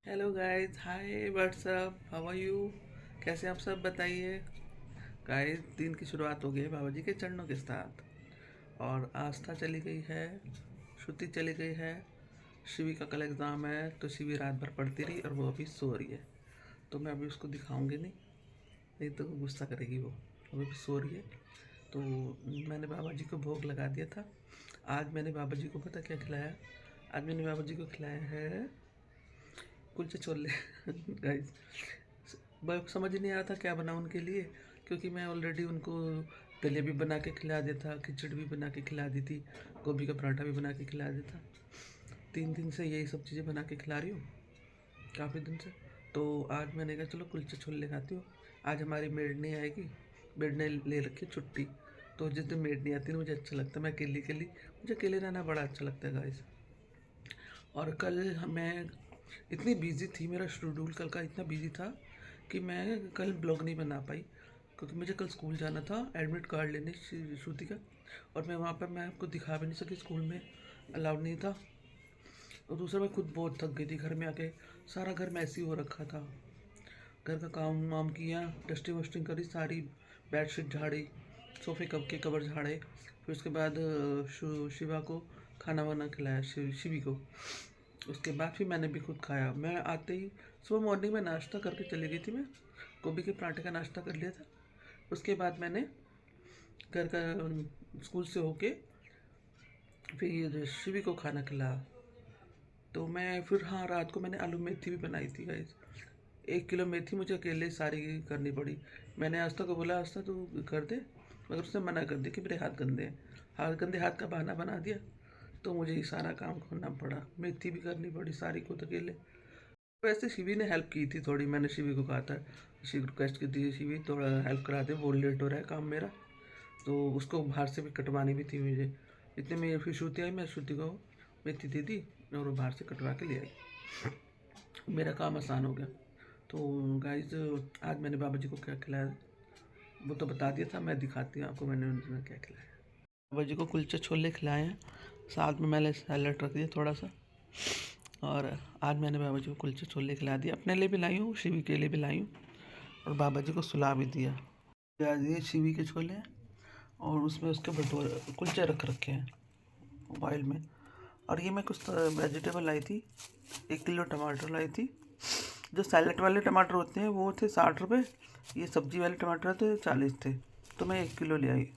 Hello guys, hi what's up, how are you. कैसे आप सब बताइए। गाइस, दिन की शुरुआत हो गई है बाबा जी के चरणों के साथ। और आस्था चली गई है, श्रुति चली गई है। शिवी का कल एग्ज़ाम है तो शिवी रात भर पढ़ती रही और वो अभी सो रही है। तो मैं अभी उसको दिखाऊंगी नहीं, नहीं तो वो गुस्सा करेगी। वो अभी भी सो रही है। तो मैंने बाबा जी को भोग लगा दिया था। आज मैंने बाबा जी को पता क्या खिलाया। आज मैंने बाबा जी को खिलाया है कुलचे छोले। गाइस, समझ नहीं आ रहा था क्या बनाऊँ उनके लिए, क्योंकि मैं ऑलरेडी उनको दलिया भी बना के खिला दिया था, खिचड़ी भी बना के खिला दी थी, गोभी का पराठा भी बना के खिला दिया था। 3 दिन से यही सब चीज़ें बना के खिला रही हूँ, काफ़ी दिन से। तो आज मैंने कहा चलो कुलचे छोले खाती हूँ। आज हमारी मेड नहीं आएगी, मेड ने ले रखी है छुट्टी। तो जिस दिन मेड नहीं आती ना, मुझे अच्छा लगता है, मैं अकेली अकेली, मुझे अकेले रहना बड़ा अच्छा लगता है गाइस। और कल मैं इतनी बिज़ी थी, मेरा शेड्यूल कल का इतना बिज़ी था कि मैं कल ब्लॉग नहीं बना पाई, क्योंकि मुझे कल स्कूल जाना था एडमिट कार्ड लेने श्रुति का। और मैं वहाँ पर मैं आपको दिखा भी नहीं सकी, स्कूल में अलाउड नहीं था। और दूसरा मैं खुद बहुत थक गई थी घर में आके। सारा घर मैसी हो रखा था, घर का काम वाम किया, डस्टिंग वस्टिंग करी सारी, बेडशीट झाड़ी, सोफ़े कब के कवर झाड़े। फिर उसके बाद शिवा को खाना वाना खिलाया, शिवी को। उसके बाद फिर मैंने भी खुद खाया। मैं आते ही सुबह मॉर्निंग में नाश्ता करके चली गई थी। मैं गोभी के पराठे का नाश्ता कर लिया था। उसके बाद मैंने घर का स्कूल से होके फिर शिवी को खाना खिलाया। तो मैं फिर, हाँ, रात को मैंने आलू मेथी भी बनाई थी गाइस। 1 किलो मेथी मुझे अकेले सारी करनी पड़ी। मैंने आस्था को बोला आस्था तू कर दे, मगर उसने मना कर दिया कि मेरे हाथ गंदे हैं। गंदे हाथ का बहाना बना दिया, तो मुझे ये सारा काम करना पड़ा, मेथी भी करनी पड़ी सारी खुद अकेले। वैसे शिवी ने हेल्प की थी थोड़ी, मैंने शिवी को कहा था, शिवी रिक्वेस्ट की थी, शिवी थोड़ा हेल्प करा दे, बहुत लेट हो रहा है काम मेरा। तो उसको बाहर से भी कटवानी भी थी मुझे। इतने में फिर श्रुति आई, मैं श्रुति को मेथी दे दी और वो बाहर से कटवा के ले आई। मेरा काम आसान हो गया। तो गाइज, आज मैंने बाबा जी को क्या खिलाया वो तो बता दिया था, मैं दिखाती हूँ आपको मैंने उन्हें क्या खिलाया। बाबा जी को कुलचे छोले खिलाए हैं, साथ में मैंने सैलड रख दिया थोड़ा सा। और आज मैंने बाबा जी को कुलचे छोले खिला दिए, अपने लिए भी लाई हूँ, शिवी के लिए भी लाई हूँ, और बाबा जी को सुला भी दिया। आज ये शिवी के छोले हैं और उसमें उसके भटूरे कुलचे रख रखे हैं मोबाइल में। और ये मैं कुछ वेजिटेबल लाई थी, 1 किलो टमाटर लाई थी। जो सैलेड वाले टमाटर होते हैं वो थे 60 रुपये, ये सब्जी वाले टमाटर थे 40 थे, तो मैं 1 किलो ले आई।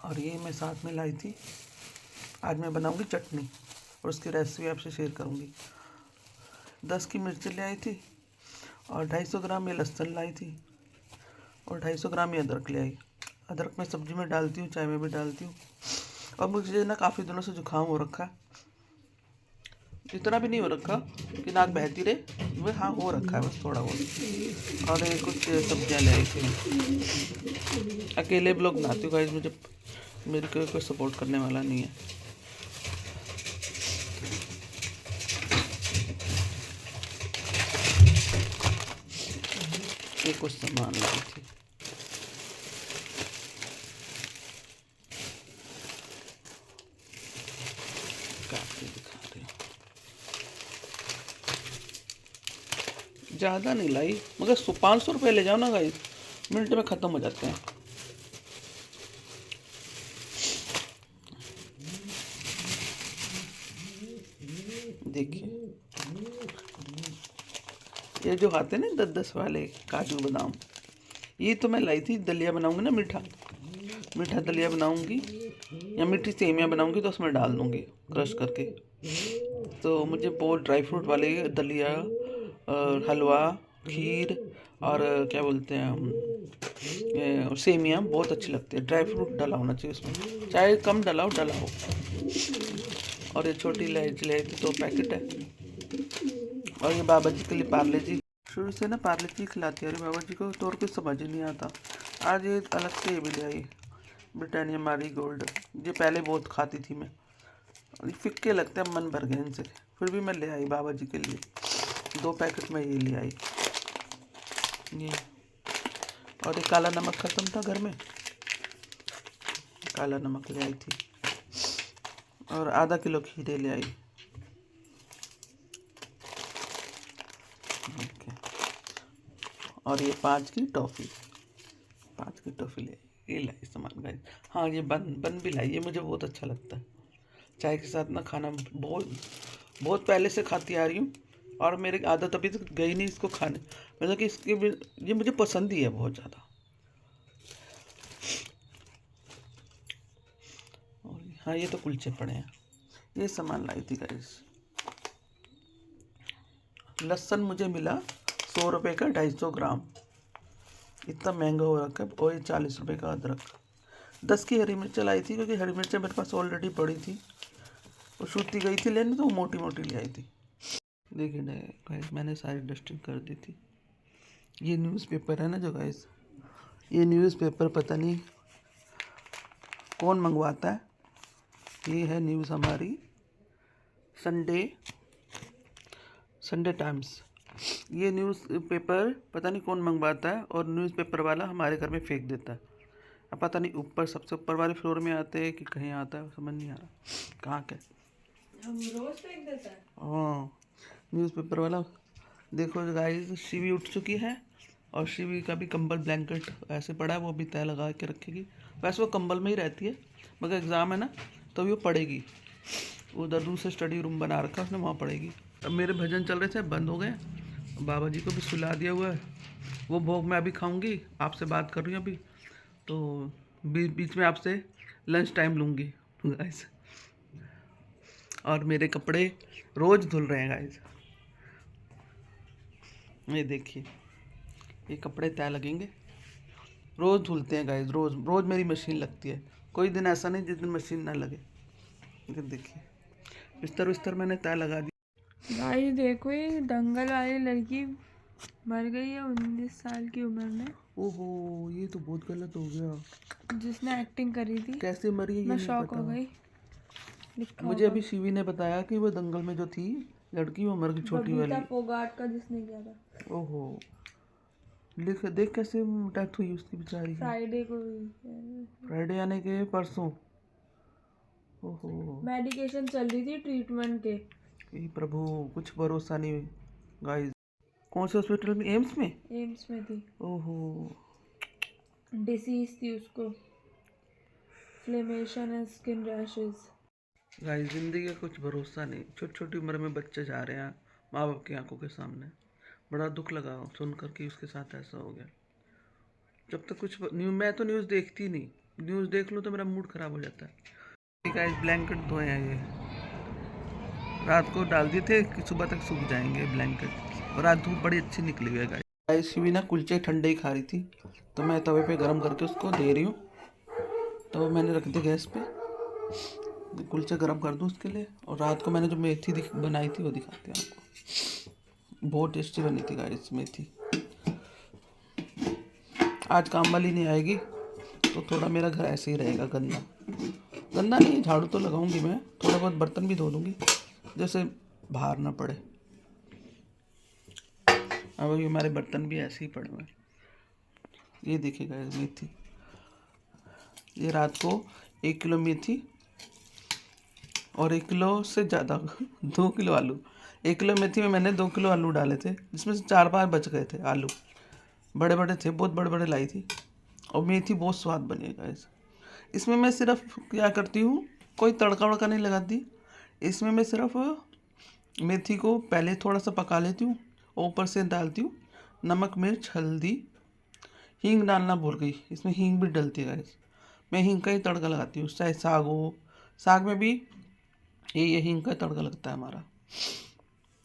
और ये मैं साथ में लाई थी, आज मैं बनाऊंगी चटनी और उसकी रेसिपी आपसे शेयर करूंगी। 10 की मिर्ची ले आई थी और 250 ग्राम ये लहसुन लाई थी और 250 ग्राम ये अदरक ले आई। अदरक मैं सब्जी में डालती हूँ, चाय में भी डालती हूँ। और मुझे ना काफ़ी दिनों से जुकाम हो रखा है, इतना भी नहीं हो रखा कि नाक बहती रहे, वो हाँ हो रखा है बस थोड़ा बहुत। और ये कुछ सब्जियाँ ले आई थी। अकेले ब्लॉग बनाती हूँ गाइस, मुझे मेरे को कोई सपोर्ट करने वाला नहीं है। ये कुछ सामान लाई थी। काफ़ी दिखा रही हूँ, ज़्यादा नहीं लाई, मगर 500 रुपये ले जाओ ना गाइस, मिनट में ख़त्म हो जाते हैं। देखिए, ये जो आते हैं ना 10-10 वाले काजू बादाम, ये तो मैं लाई थी, दलिया बनाऊंगी ना, मीठा मीठा दलिया बनाऊंगी या मीठी सेमियाँ बनाऊंगी तो उसमें डाल दूंगी क्रश करके। तो मुझे बहुत ड्राई फ्रूट वाले दलिया और हलवा, खीर और क्या बोलते हैं सेमियाँ बहुत अच्छी लगती है। ड्राई फ्रूट डाला होना चाहिए उसमें, चाहे कम डलाओ डलाओ। और ये छोटी इलायची लाई थी, 2 पैकेट है। और ये बाबा जी के लिए पार्ले जी, शुरू से ना पार्ले जी खिलाती है, अरे बाबा जी को तो और कुछ समझ ही नहीं आता। आज ये अलग से ये भी ले आई, ब्रिटानिया मारी गोल्ड। ये पहले बहुत खाती थी मैं, फिक्के लगते हैं, मन भर गए इनसे, फिर भी मैं ले आई बाबा जी के लिए। 2 पैकेट में ये ले आई ये। और ये काला नमक ख़त्म था घर में, काला नमक ले आई थी। और आधा किलो खीरे ले आई। ओके। और ये 5 की टॉफ़ी, 5 की टॉफ़ी ले, ये लाई सामान गाइस। हाँ, ये बन भी लाई, ये मुझे बहुत अच्छा लगता है चाय के साथ ना खाना। बहुत बहुत पहले से खाती आ रही हूँ और मेरी आदत अभी तक गई नहीं इसको खाने, मतलब कि ये मुझे पसंद ही है बहुत ज़्यादा। और हाँ, ये तो कुलचे पड़े हैं, ये सामान लाई थी गाइस। लहसुन मुझे मिला 100 रुपये का 250 ग्राम, इतना महंगा हो रखा है। और ये 40 रुपये का अदरक। 10 की हरी मिर्च लाई थी क्योंकि हरी मिर्चें मेरे पास ऑलरेडी पड़ी थी, वो सूती गई थी लेने, तो वो मोटी मोटी ले आई थी। देखिए गाइस, मैंने सारी डस्टिंग कर दी थी। ये न्यूज़पेपर है ना जो गाइस, ये न्यूज़पेपर पता नहीं कौन मंगवाता है। ये है न्यूज़ हमारी संडे टाइम्स। ये न्यूज़पेपर पता नहीं कौन मंगवाता है और न्यूज़पेपर वाला हमारे घर में फेंक देता है। अब पता नहीं ऊपर सबसे ऊपर वाले फ्लोर में आते हैं कि कहीं आता है, समझ नहीं आ रहा कहाँ के। हम रोज फेंक देता है। हाँ, न्यूज़पेपर वाला। देखो गाइस, शिवी उठ चुकी है और शिवी का भी कंबल ब्लैंकेट ऐसे पड़ा है, वो भी तय लगा के रखेगी। वैसे वो कंबल में ही रहती है, मगर एग्ज़ाम है ना तो भी वो पढ़ेगी। उधर दूसरे स्टडी रूम बना रखा है उसने, वहाँ पढ़ेगी। अब मेरे भजन चल रहे थे, बंद हो गए। बाबा जी को भी सुला दिया हुआ है, वो भोग मैं अभी खाऊंगी। आपसे बात कर रही हूँ अभी, तो बीच में आपसे लंच टाइम लूँगी गाइस। और मेरे कपड़े रोज़ धुल रहे हैं गाइस, ये देखिए, ये कपड़े तय लगेंगे, रोज़ धुलते हैं गाइस, रोज़ रोज़ मेरी मशीन लगती है। कोई दिन ऐसा नहीं जिस दिन मशीन ना लगे। लेकिन देखिए, बिस्तर मैंने तय लगा दी। गाइस देखो, ये दंगल वाली लड़की मर गई है 19 साल की उम्र में। ओहो, ये तो बहुत गलत हो गया। जिसने एक्टिंग करी थी, कैसे मरी है ये मैं नहीं शॉक पता। हो गई। लिखा मुझे होगा अभी शिवी ने बताया कि वो दंगल में जो थी लड़की, वो मर गई, छोटी वाली। बबीता फोगाट का जिसने किया था। ओहो, देख कैसे डेथ हुई उसकी बेचारी की। फ्राइडे को फ्राइडे यानी के परसों। ओहो, मेडिकेशन चल रही थी ट्रीटमेंट के। हे प्रभु, कुछ भरोसा नहीं गाइस। कौन से हॉस्पिटल में? एम्स में? एम्स में थी। ओहो डिसीज थी उसको, फ्लेमेशन एंड स्किन रैशेस। गाइस, जिंदगी का कुछ भरोसा नहीं। छोटी छोटी उम्र में बच्चे जा रहे हैं माँ बाप की आंखों के सामने। बड़ा दुख लगा सुनकर कि उसके साथ ऐसा हो गया। जब तक कुछ मैं तो न्यूज़ देखती नहीं, न्यूज़ देख लूँ तो मेरा मूड खराब हो जाता है। गाइस, ब्लैंकेट धोए हैं, ये रात को डाल दिए थे कि सुबह तक सूख जाएंगे ब्लैंकेट। और आज धूप बड़ी अच्छी निकली हुई है गाइस। शिवी ना कुलचे ठंडे ही खा रही थी, तो मैं तवे पे गरम करके उसको दे रही हूँ। तो मैंने रख दिया गैस पे, कुलचे गरम कर दूँ उसके लिए। और रात को मैंने जो मेथी बनाई थी वो दिखाती हूँ आपको। बहुत टेस्टी बनी थी गाइस मेथी। आज काम वाली नहीं आएगी तो थोड़ा मेरा घर ऐसे ही रहेगा गंदा। गंदा नहीं, झाड़ू तो लगाऊंगी मैं, थोड़ा बहुत बर्तन भी धो दूंगी जैसे बाहर ना पड़े। अब अभी हमारे बर्तन भी ऐसे ही पड़े हुए हैं। ये देखिएगा मेथी, ये रात को 1 किलो मेथी और 1 किलो से ज़्यादा 2 किलो आलू। 1 किलो मेथी में मैंने 2 किलो आलू डाले थे, जिसमें से 4-5 बच गए थे। आलू बड़े बड़े थे, बहुत बड़े बड़े लाई थी। और मेथी बहुत स्वाद बनेगा इसमें मैं सिर्फ क्या करती हूँ, कोई तड़का वड़का नहीं लगाती। इसमें मैं सिर्फ मेथी को पहले थोड़ा सा पका लेती हूँ, ऊपर से डालती हूँ नमक मिर्च हल्दी। हींग डालना भूल गई, इसमें हींग भी डलती है गाइस। मैं हींग का ही तड़का लगाती हूँ, चाहे साग हो, साग में भी ये हींग का तड़का लगता है हमारा।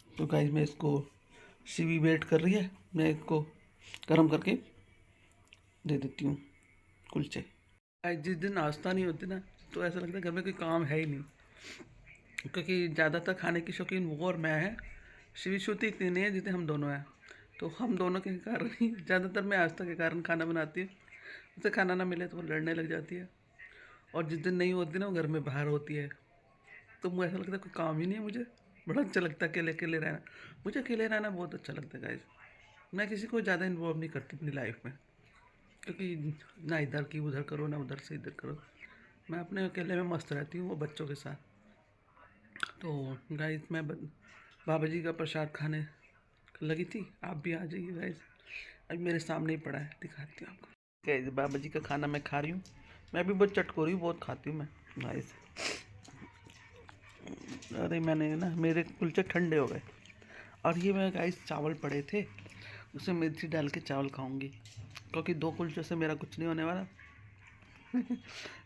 तो गाइस, मैं इसको शिवी वेट कर रही है, मैं इसको गर्म करके दे देती हूँ कुलचे। जिस दिन नाश्ता नहीं होती ना, तो ऐसा लगता है घर में कोई काम है ही नहीं, क्योंकि ज़्यादातर खाने की शौकीन वो और मैं है। शिवी श्रुति इतनी नहीं है जितने हम दोनों हैं, तो हम दोनों के कारण ही ज़्यादातर मैं आस्था के कारण खाना बनाती हूँ। उसे खाना ना मिले तो वो लड़ने लग जाती है, और जिस दिन नहीं होती ना वो घर में बाहर होती है, तो मुझे ऐसा लगता है कोई काम ही नहीं है मुझे। बड़ा अच्छा लगता है अकेले अकेले रहना, मुझे अकेले रहना बहुत अच्छा लगता है गाइस। मैं किसी को ज़्यादा इन्वॉल्व नहीं करती अपनी लाइफ में, क्योंकि ना इधर की उधर करो ना उधर से इधर करो। मैं अपने अकेले में मस्त रहती हूँ वो बच्चों के साथ। तो गाइस, मैं बाबा जी का प्रसाद लगी थी। आप भी आ जाइए गाइस, अभी मेरे सामने ही पड़ा है, दिखाती हूँ आपको। गाइस बाबा जी का खाना मैं खा रही हूँ। मैं भी बहुत चटकोरी हूँ, बहुत खाती हूँ मैं गाइस। अरे मैंने ना, मेरे कुलचे ठंडे हो गए और ये मैं गाइस चावल पड़े थे, उसमें मेथी डाल के चावल खाऊंगी, क्योंकि 2 कुलचों से मेरा कुछ नहीं होने वाला।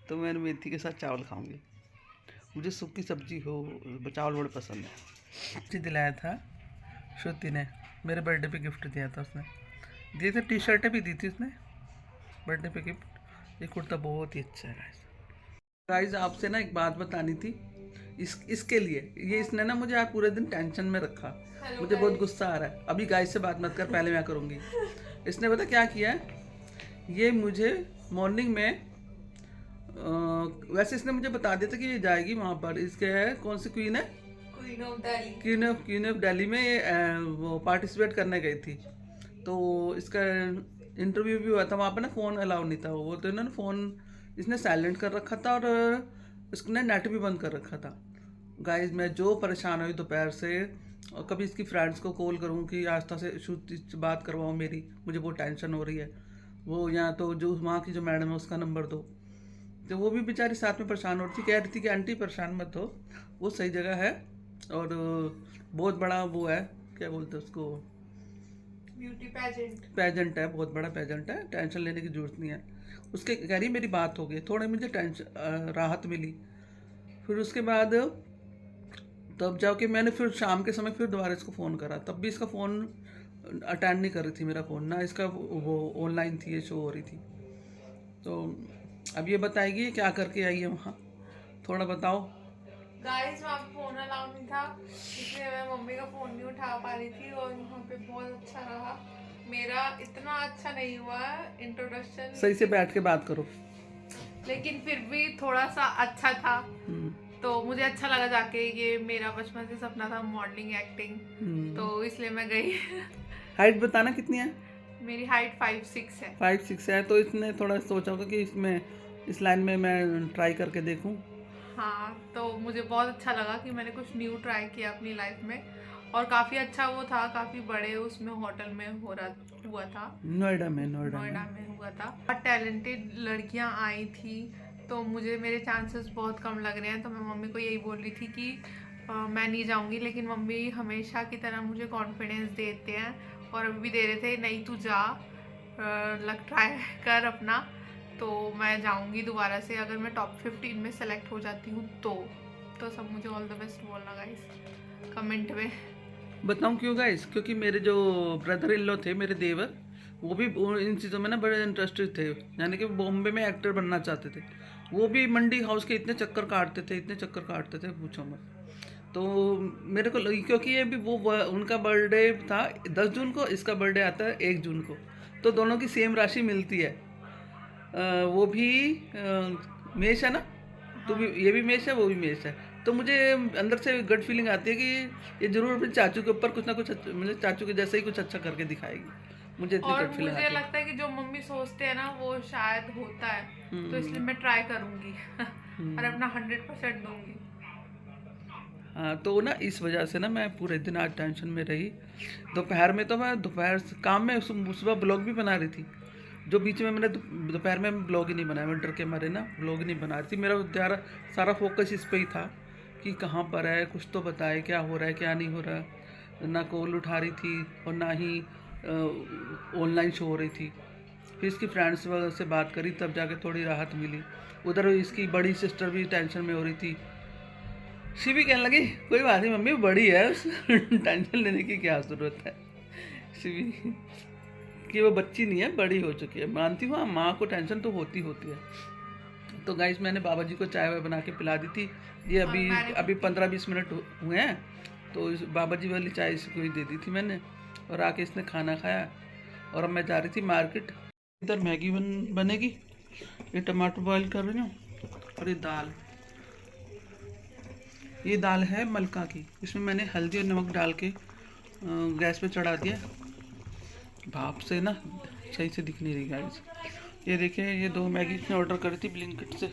तो मैं मेथी के साथ चावल खाऊंगी। मुझे सूखी सब्जी हो, चावल बड़े पसंद है। जी दिलाया था श्रुति ने, मेरे बर्थडे पे गिफ्ट दिया था उसने, दिए थे, टी शर्टें भी दी थी उसने बर्थडे पे गिफ्ट। ये कुर्ता बहुत ही अच्छा है गाइस। गाइस आपसे ना एक बात बतानी थी, इसके लिए ये इसने ना मुझे आज पूरे दिन टेंशन में रखा। मुझे बहुत गुस्सा आ रहा है। अभी गाइस से बात मत कर, पहले मैं करूँगी। इसने पता क्या किया है, ये मुझे मॉर्निंग में वैसे इसने मुझे बता दिया था कि ये जाएगी वहाँ पर, इसके है कौन सी क्वीन है, क्वीन ऑफ दिल्ली में ये वो पार्टिसिपेट करने गई थी। तो इसका इंटरव्यू भी हुआ था वहाँ पर ना, फ़ोन अलाउ नहीं था। वो तो इन्होंने फ़ोन इसने साइलेंट कर रखा था और इसने नेट भी बंद कर रखा था। गाइस मैं जो परेशान हुई दोपहर से, और कभी इसकी फ्रेंड्स को कॉल करूँ कि आस्था से बात करवाओ मेरी, मुझे बहुत टेंशन हो रही है। वो या तो जो वहाँ की जो मैडम है उसका नंबर दो, तो वो भी बेचारी साथ में परेशान हो रही थी, कह रही थी कि आंटी परेशान मत हो, वो सही जगह है और बहुत बड़ा वो है, क्या बोलते हैं उसको, ब्यूटी पेजेंट है, बहुत बड़ा पेजेंट है, टेंशन लेने की जरूरत नहीं है। उसके कह रही मेरी बात हो गई, थोड़ी मुझे टेंशन राहत मिली। फिर उसके बाद तब जाके मैंने फिर शाम के समय फिर दोबारा इसको फ़ोन करा, तब भी इसका फ़ोन अटेंड नहीं कर रही थी मेरा फ़ोन ना, इसका वो ऑनलाइन थी, ये शो हो रही थी। तो अब ये बताएगी क्या करके आई है वहाँ, थोड़ा बताओ। गाइस वहाँ पे फोन अलाउ नहीं था, इसलिए मैं मम्मी का फोन नहीं उठा पा रही थी और वहाँ पे बहुत अच्छा रहा। मेरा इतना अच्छा नहीं हुआ इंट्रोडक्शन, सही से बैठ के बात करो, लेकिन फिर भी थोड़ा सा अच्छा था। तो मुझे अच्छा लगा जाके, ये मेरा बचपन से सपना था मॉडलिंग एक्टिंग, तो इसलिए मैं गई। हाइट बताना कितनी है? मेरी हाइट 5'6" है। 5'6" है, तो इसने थोड़ा सोचा होगा कि इसमें इस लाइन में मैं ट्राई करके देखूं। हाँ, तो मुझे बहुत अच्छा लगा कि मैंने कुछ न्यू ट्राई किया अपनी लाइफ में, और काफ़ी अच्छा वो था, काफ़ी बड़े उसमें होटल में हुआ था, नोएडा में हुआ था। और टैलेंटेड लड़कियां आई थी, तो मुझे मेरे चांसेस बहुत कम लग रहे हैं। तो मैं मम्मी को यही बोल रही थी कि मैं नहीं जाऊंगी, लेकिन मम्मी हमेशा की तरह मुझे कॉन्फिडेंस देते हैं और अभी भी दे रहे थे, नहीं तू जा, ट्राई कर अपना, तो मैं जाऊंगी दोबारा से अगर मैं टॉप 15 में सेलेक्ट हो जाती हूँ तो सब मुझे ऑल द बेस्ट बोलना गाइस कमेंट में। बताऊं क्यों गाइस, क्योंकि मेरे जो ब्रदर इन लॉ थे, मेरे देवर, वो भी इन चीज़ों में ना बड़े इंटरेस्टेड थे, यानी कि बॉम्बे में एक्टर बनना चाहते थे। वो भी मंडी हाउस के इतने चक्कर काटते थे पूछो मत। तो मेरे को क्योंकि ये भी वो उनका बर्थडे था 10 जून को, इसका बर्थडे आता है 1 जून को, तो दोनों की सेम राशि मिलती है। वो भी मेष है ना, तो भी ये भी मेष है, वो भी मेष है। तो मुझे अंदर से गट फीलिंग आती है कि ये जरूर अपने चाचू के ऊपर कुछ ना कुछ मतलब चाचू के जैसे ही कुछ अच्छा करके दिखाएगी। मुझे इतनी गट फीलिंग आती है। मुझे लगता है कि जो मम्मी सोचते हैं ना वो शायद होता है, तो इसलिए मैं ट्राई करूंगी और अपना 100% दूंगी। हाँ, तो ना इस वजह से ना मैं पूरे दिन आज टेंशन में रही। दोपहर में तो मैं काम में सुबह ब्लॉग भी बना रही थी, जो बीच में मैंने दोपहर में ब्लॉग ही नहीं बनाया, मैं डर के मारे ना ब्लॉग ही नहीं बना रही थी। मेरा सारा फोकस इस पे ही था कि कहाँ पर है, कुछ तो बताए क्या हो रहा है क्या नहीं हो रहा। ना कॉल उठा रही थी और ना ही ऑनलाइन शो हो रही थी। फिर इसकी फ्रेंड्स से बात करी, तब जाके थोड़ी राहत मिली। उधर इसकी बड़ी सिस्टर भी टेंशन में हो रही थी। शिवी कहने लगी कोई बात नहीं मम्मी, बड़ी है, टेंशन लेने की क्या ज़रूरत है। शिवी कि वो बच्ची नहीं है, बड़ी हो चुकी है। मानती हूँ माँ को टेंशन तो होती है। तो गाइस मैंने बाबा जी को चाय वाय बना के पिला दी थी। ये अभी 15-20 मिनट हुए हैं, तो बाबा जी वाली चाय इसको ही दे दी थी मैंने, और आके इसने खाना खाया। और अब मैं जा रही थी मार्केट, इधर मैगी बनेगी, ये टमाटर बॉयल कर रही हूँ, और ये दाल है मलका की। इसमें मैंने हल्दी और नमक डाल के गैस पे चढ़ा दिया। भाप से ना सही से दिख नहीं रही गाइस। ये देखिए, ये 2 मैगी इसने ऑर्डर करी थी ब्लिंकिट से,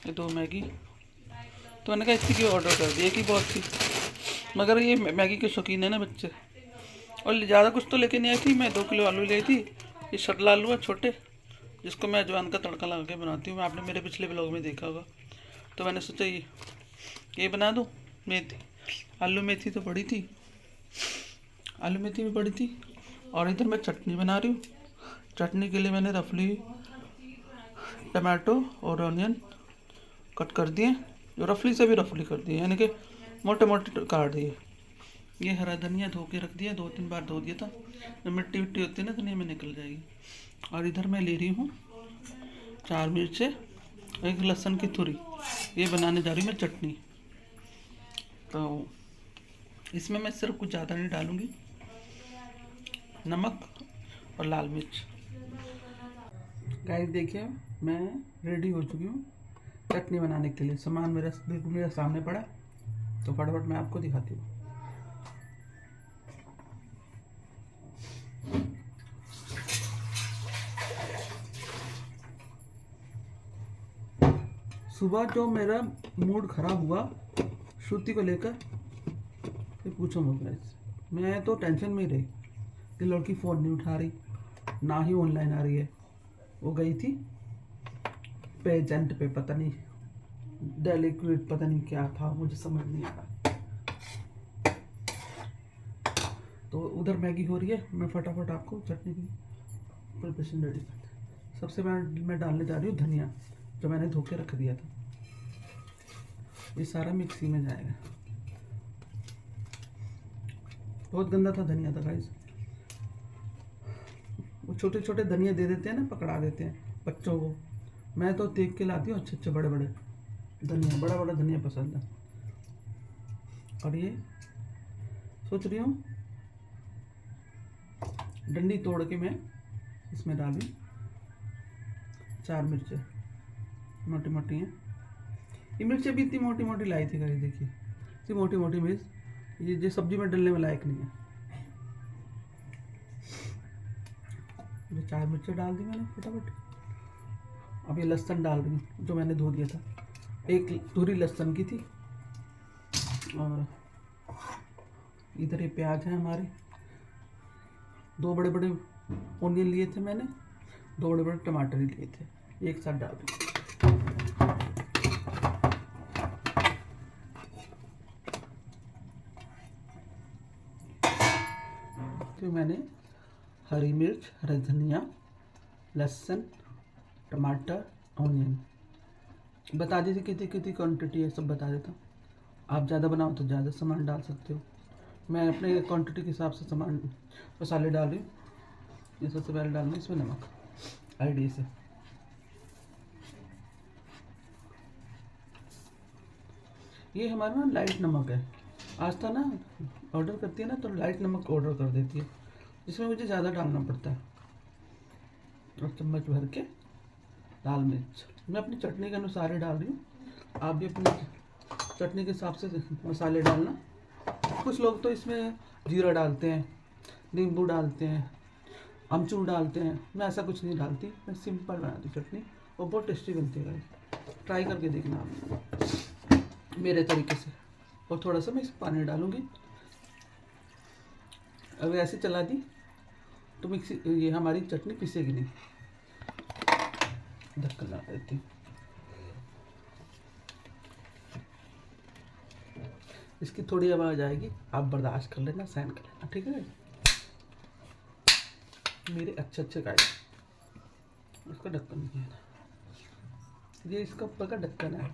ये 2 मैगी। तो मैंने कहा इतनी क्यों ऑर्डर कर दी, एक ही बहुत थी। मगर ये मैगी के शौकीन है ना बच्चे। और ज़्यादा कुछ तो लेके नहीं आई थी मैं, 2 किलो आलू ले थी। ये शटला आलू है छोटे, जिसको मैं अजवाइन का तड़का लगा के बनाती हूँ। आपने मेरे पिछले ब्लॉग में देखा होगा। तो मैंने सोचा ये बना दूँ। मेथी, आलू मेथी तो पड़ी थी, आलू मेथी भी पड़ी थी। और इधर मैं चटनी बना रही हूँ। चटनी के लिए मैंने रफली टमाटो और ऑनियन कट कर दिए, जो रफली से भी रफली कर दिए, यानी कि मोटे मोटे काट दिए। ये हरा धनिया धो के रख दिया, 2-3 बार धो दिया था। जब मिट्टी विट्टी होती है ना धनिया में निकल जाएगी। और इधर मैं ले रही हूँ 4 मिर्चें, 1 लहसुन की थुरी। ये बनाने जा रही हूँ मैं चटनी। तो इसमें मैं सिर्फ कुछ ज़्यादा नहीं डालूँगी, नमक और लाल मिर्च। गाइस देखिए मैं रेडी हो चुकी हूँ चटनी बनाने के लिए। सामान बिल्कुल मेरे सामने पड़ा, तो फटाफट मैं आपको दिखाती हूँ। सुबह जो मेरा मूड खराब हुआ श्रुति को लेकर, फिर पूछो मत गाइस। मैं तो टेंशन में ही रही कि लड़की फ़ोन नहीं उठा रही, ना ही ऑनलाइन आ रही है। वो गई थी पेजेंट पे, पता नहीं डेलीक्विट, पता नहीं क्या था, मुझे समझ नहीं आ रहा। तो उधर मैगी हो रही है, मैं फटाफट आपको चटनी की प्रिपरेशन रेडी करते। सबसे मैं डालने जा रही हूँ धनिया, जो मैंने धो के रख दिया था। ये सारा मिक्सी में जाएगा। बहुत गंदा था धनिया था गाइस। वो छोटे छोटे धनिया दे देते हैं ना, पकड़ा देते हैं बच्चों को। मैं तो देख के लाती हूँ अच्छे अच्छे बड़े बड़े धनिया, बड़ा बड़ा धनिया पसंद है। और ये सोच रही हूँ डंडी तोड़ के मैं इसमें डालूँ। 4 मिर्चें मोटी मोटी हैं। ये मिर्चें भी इतनी मोटी मोटी लाई थी गाइस, देखिए इतनी मोटी मोटी मिर्च, ये जो सब्जी में डलने में लायक नहीं है। ये 4 मिर्चें डाल दी मैंने फटाफट। अब ये लहसुन डाल रही हूँ, जो मैंने धो दिया था। 1 धुरी लहसुन की थी। और इधर ये प्याज है हमारे। 2 बड़े बड़े ओनियन लिए थे मैंने, 2 बड़े बड़े टमाटर लिए थे, एक साथ डाल दूँ। तो मैंने हरी मिर्च, हरा धनिया, लहसुन, टमाटर, ऑनियन बता दी थी कितनी कितनी क्वांटिटी है, सब बता देता हूँ। आप ज़्यादा बनाओ तो ज़्यादा सामान डाल सकते हो। मैं अपने क्वांटिटी के हिसाब से सामान मसाले डाल रही हूँ। ये सबसे पहले डालना है इसमें नमक, आईडी से। ये हमारा ना लाइट नमक है। आस्था ना ऑर्डर करती है ना, तो लाइट नमक ऑर्डर कर देती है, जिसमें मुझे ज़्यादा डालना पड़ता है। और चम्मच भर के लाल मिर्च मैं अपनी चटनी के अनुसार ही डाल रही हूँ। आप भी अपनी चटनी के हिसाब से मसाले डालना। कुछ लोग तो इसमें जीरा डालते हैं, नींबू डालते हैं, अमचूर डालते हैं। मैं ऐसा कुछ नहीं डालती, मैं सिंपल बनाती चटनी, और बहुत टेस्टी बनती है। ट्राई करके देखना आप मेरे तरीके से। और थोड़ा सा मैं इस पानी डालूँगी। अगर ऐसे चला दी तो मिक्सी, ये हमारी चटनी पिसेगी नहीं। ढक्कन लगा देती हूँ। इसकी थोड़ी आवाज़ आएगी, आप बर्दाश्त कर लेना, सहन कर लेना, ठीक है। मेरे अच्छे अच्छे गाय, इसका ढक्कन नहीं है, ये इसका ऊपर का ढक्कन है।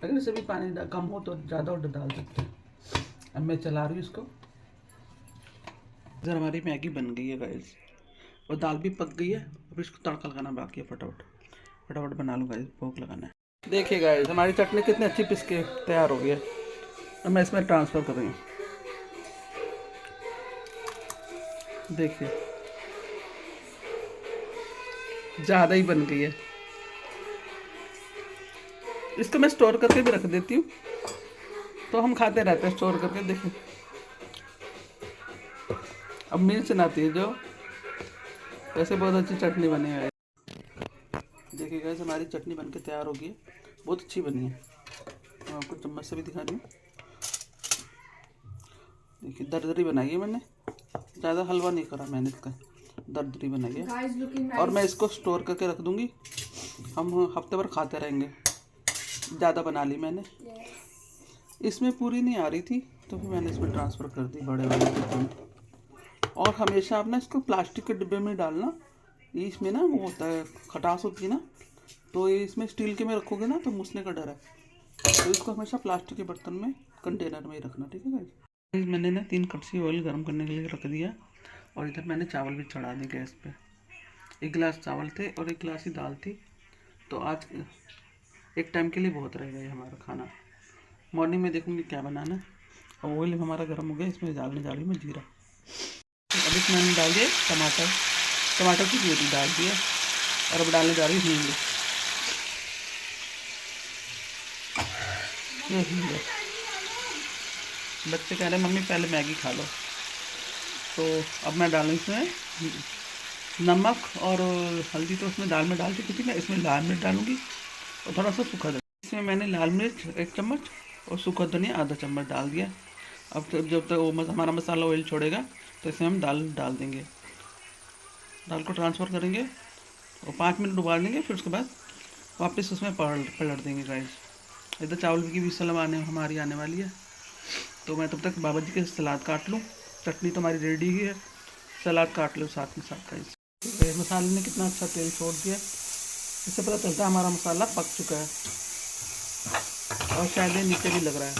अगर इसे भी पानी कम हो तो ज़्यादा ऑर्डर डाल सकते हैं। अब मैं चला रही हूँ इसको। इधर हमारी मैगी बन गई है गाइस, और दाल भी पक गई है। अब इसको तड़का लगाना बाकी है, फटाफट फटाफट बना लूँगा, भोग लगाना है। देखिए गाइस हमारी चटनी कितनी अच्छी पिस के तैयार हो गई है। अब मैं इसमें ट्रांसफ़र कर रही हूँ। देखिए ज़्यादा ही बन गई है। इसको मैं स्टोर करके भी रख देती हूँ, तो हम खाते रहते हैं स्टोर करके। देखिए अब मिर्च नाती है जो, वैसे बहुत अच्छी चटनी बनी है। देखिए गाइस हमारी चटनी बनके तैयार हो गई है, बहुत अच्छी बनी है। मैं आपको चम्मच से भी दिखा रही हूँ। देखिए दरदरी बनाई है मैंने, ज़्यादा हलवा नहीं करा मैंने इसका, दरदरी बनाई है। और मैं इसको स्टोर करके रख दूँगी, हम हफ्ते भर खाते रहेंगे। ज़्यादा बना ली मैंने, इसमें पूरी नहीं आ रही थी तो फिर मैंने इसमें ट्रांसफ़र कर दी बड़े वाले डिब्बे में। और हमेशा आप ना इसको प्लास्टिक के डिब्बे में डालना, इसमें ना वो होता है खटास होती है ना, तो ये इसमें स्टील के में रखोगे ना तो मुसने का डर है, तो इसको हमेशा प्लास्टिक के बर्तन में कंटेनर में ही रखना, ठीक है गाइस। मैंने ना 3 कड़छी ऑयल गर्म करने के लिए रख दिया और इधर मैंने चावल भी चढ़ा दी गैस पे। 1 गिलास चावल थे और 1 गिलास ही दाल थी, तो आज एक टाइम के लिए बहुत रहेगा ये हमारा खाना। मॉर्निंग में देखूंगी क्या बनाना है। और ऑयल हमारा गर्म हो गया, इसमें डालने जा रही हूँ मैं जीरा। अब इसमें मैंने डाल दिया टमाटर की प्यूरी डाल दिया और अब डालने जा रही हूँ हींग। बच्चे कह रहे हैं मम्मी पहले मैगी खा लो, तो अब मैं डालूँ इसमें नमक और हल्दी, तो उसमें दाल में डाल चुकी थी मैं, इसमें लाल मिर्च डालूँगी और थोड़ा सा सूखा धनिया। इसमें मैंने लाल मिर्च 1 चम्मच और सूखा धनिया आधा चम्मच डाल दिया। अब जब तक वो हमारा मसाला ऑयल छोड़ेगा तो इसमें हम दाल डाल देंगे, दाल को ट्रांसफ़र करेंगे और 5 मिनट उबाल देंगे, फिर उसके बाद वापस उसमें पलट देंगे गाइस। इधर चावल की भी सलाह हमारी आने वाली है, तो मैं तब तक बाबा जी के सलाद काट लूँ। चटनी तो हमारी रेडी ही है, सलाद काट लो साथ में साथ गाइस। मसाले ने कितना अच्छा तेल छोड़ दिया, इससे पता चलता है हमारा मसाला पक चुका है और शायद ये नीचे भी लग रहा है।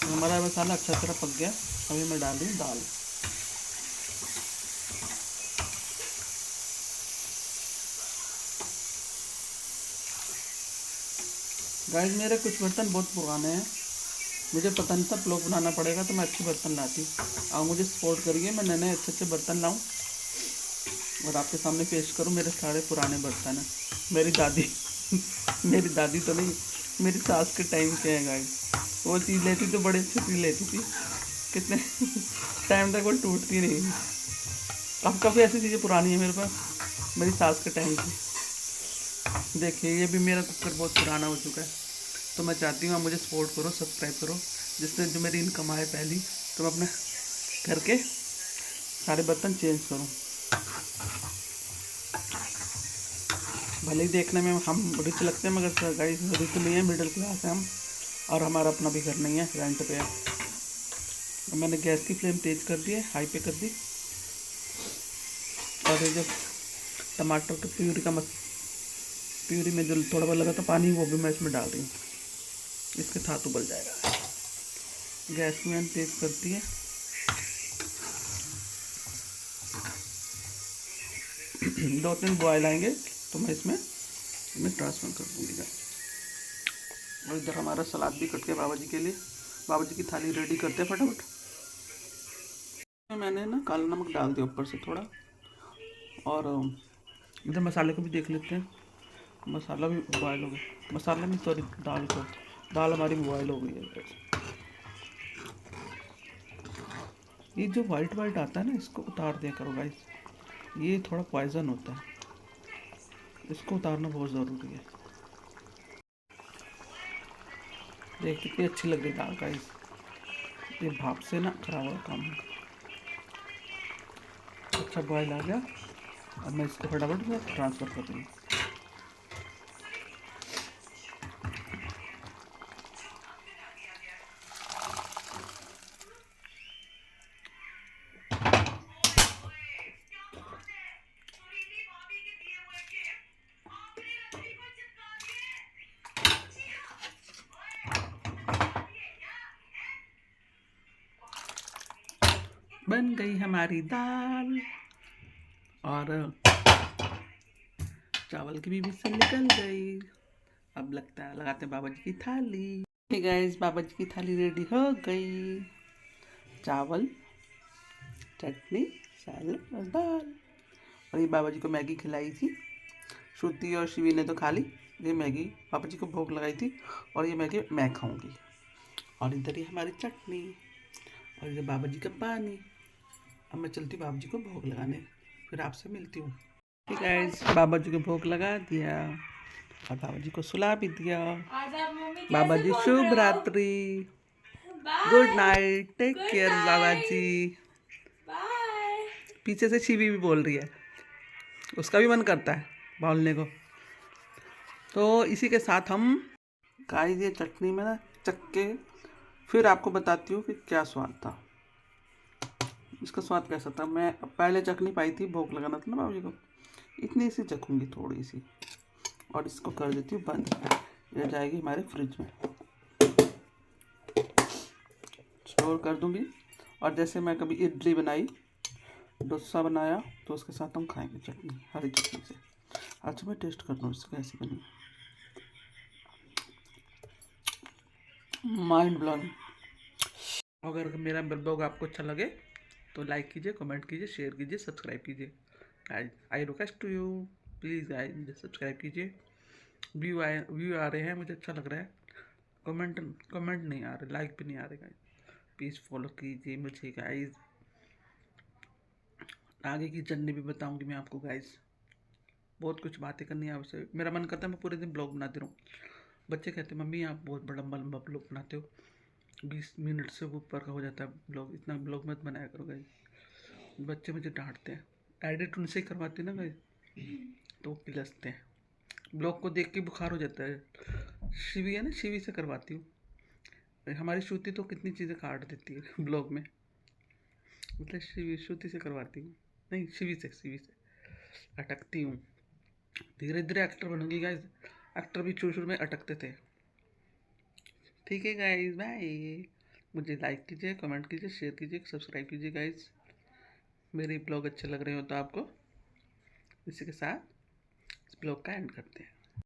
तो हमारा मसाला अच्छा तरह पक गया। अभी मैं डाल रही हूँ दाल। गाइस मेरे कुछ बर्तन बहुत पुराने हैं, मुझे पता नहीं था ब्लॉग बनाना पड़ेगा तो मैं अच्छे बर्तन लाती। आप मुझे सपोर्ट करिए, मैं नए नए अच्छे बर्तन लाऊं और आपके सामने पेश करूं। मेरे सारे पुराने बर्तन हैं, मेरी दादी मेरी दादी तो नहीं, मेरी सास के टाइम के हैं गाइस। वो चीज़ लेती तो बड़ी अच्छी चीज़ लेती थी, कितने टाइम तक वो टूटती नहीं। अब काफ़ी ऐसी चीज़ें पुरानी है मेरे पास, मेरी सास के टाइम की। देखिए ये भी मेरा कुकर बहुत पुराना हो चुका है, तो मैं चाहती हूँ आप मुझे सपोर्ट करो, सब्सक्राइब करो, जिससे जो मेरी इनकम आए पहली, तो मैं अपने घर के सारे बर्तन चेंज करूँ। भले ही देखने में हम रिच लगते हैं मगर गाइस रिच नहीं है, मिडिल क्लास है हम, और हमारा अपना भी घर नहीं है, रेंट पे है। तो मैंने गैस की फ्लेम तेज़ कर दी है, हाई पे कर दी। और ये जब टमाटर के प्यूरी में जो थोड़ा बहुत लगा था पानी, वो भी मैं इसमें डाल रही हूँ, इसके साथ उबल जाएगा। गैस में मैंने तेज़ कर दी है। दो 3 बॉयल आएंगे तो मैं इसमें ट्रांसफ़र कर दूँगी। और इधर हमारा सलाद भी कट के बाबा जी के लिए, बाबा जी की थाली रेडी करते हैं फटाफट। मैंने ना काला नमक डाल दिया ऊपर से थोड़ा, और इधर मसाले को भी देख लेते हैं। मसाला भी बॉयल हो गया, मसाला नहीं सॉरी दाल हमारी बॉयल हो गई है। ये जो वाइट आता है ना, इसको उतार दिया करो गाइस, ये थोड़ा पॉइजन होता है, इसको उतारना बहुत ज़रूरी है। देख कितनी अच्छी लग रही दाल गाइस, ये भाप से ना खराब हुआ काम है। अच्छा बॉयल आ गया, अब मैं इसको फटाफट ट्रांसफ़र कर दूँगी। बन गई हमारी दाल और चावल की भी विसल निकल गई। अब लगता है लगाते हैं बाबा जी की थाली। गाइस बाबा जी की थाली रेडी हो गई, चावल, चटनी, सैलड और दाल। और ये बाबा जी को मैगी खिलाई थी, श्रुति और शिवी ने तो खा ली। ये मैगी बाबा जी को भोग लगाई थी और ये मैगी मैं खाऊंगी। और इधर ही हमारी चटनी और इधर बाबा जी का पानी। अब मैं चलती हूँ बाबा जी को भोग लगाने, फिर आपसे मिलती हूँ। ठीक है बाबा जी को भोग लगा दिया और बाबा जी को सुला भी दिया। बाबा जी शुभ रात्रि। Good night, take Good care night. बाबा जी। बाय। पीछे से शिवी भी बोल रही है, उसका भी मन करता है बोलने को। तो इसी के साथ हम गाइस ये चटनी में ना चख के फिर आपको बताती हूँ कि क्या स्वाद था, इसका स्वाद कैसा था। मैं पहले चख नहीं पाई थी, भूख लगाना था ना बाबू जी को, इतनी सी चखूँगी थोड़ी सी, और इसको कर देती हूँ बंद। ये जाएगी हमारे फ्रिज में, स्टोर कर दूँगी। और जैसे मैं कभी इडली बनाई, डोसा बनाया, तो उसके साथ हम खाएंगे चटनी, हरी चटनी से। अच्छा मैं टेस्ट कर दूँ इसको कैसी बनी, माइंड ब्लोइंग। अगर मेरा ब्लॉग आपको अच्छा लगे तो लाइक कीजिए, कमेंट कीजिए, शेयर कीजिए, सब्सक्राइब कीजिए। I request to you, please guys subscribe कीजिए। व्यू आ रहे हैं, मुझे अच्छा लग रहा है। कमेंट नहीं आ रहे, लाइक भी नहीं आ रहे गाइस, प्लीज़ फॉलो कीजिए मुझे गाइस। आगे की जर्नी भी बताऊंगी मैं आपको गाइस, बहुत कुछ बातें करनी है आपसे। मेरा मन करता है मैं पूरे दिन ब्लॉग बनाती रहूँ। बच्चे कहते हैं मम्मी आप बहुत बड़ा लंबा लंबा ब्लॉग बनाते हो, 20 मिनट से ऊपर का हो जाता है ब्लॉग, इतना ब्लॉग मत बनाया करो गाइस। बच्चे मुझे डांटते हैं, एडिट उनसे ही करवाते हैं ना गाइस, तो वो पिलसते हैं। ब्लॉग को देख के बुखार हो जाता है। शिवी है ना, शिवी से करवाती हूँ। हमारी श्रुति तो कितनी चीज़ें काट देती है ब्लॉग में, मतलब श्रुति से करवाती हूँ, नहीं शिवी से अटकती हूँ। धीरे धीरे एक्टर बनूंगी गाइस, एक्टर भी शुरू शुरू में अटकते थे। ठीक है गाइस, बाय। मुझे लाइक कीजिए, कमेंट कीजिए, शेयर कीजिए, सब्सक्राइब कीजिए गाइस। मेरे ब्लॉग अच्छे लग रहे हो तो आपको, इसी के साथ इस ब्लॉग का एंड करते हैं।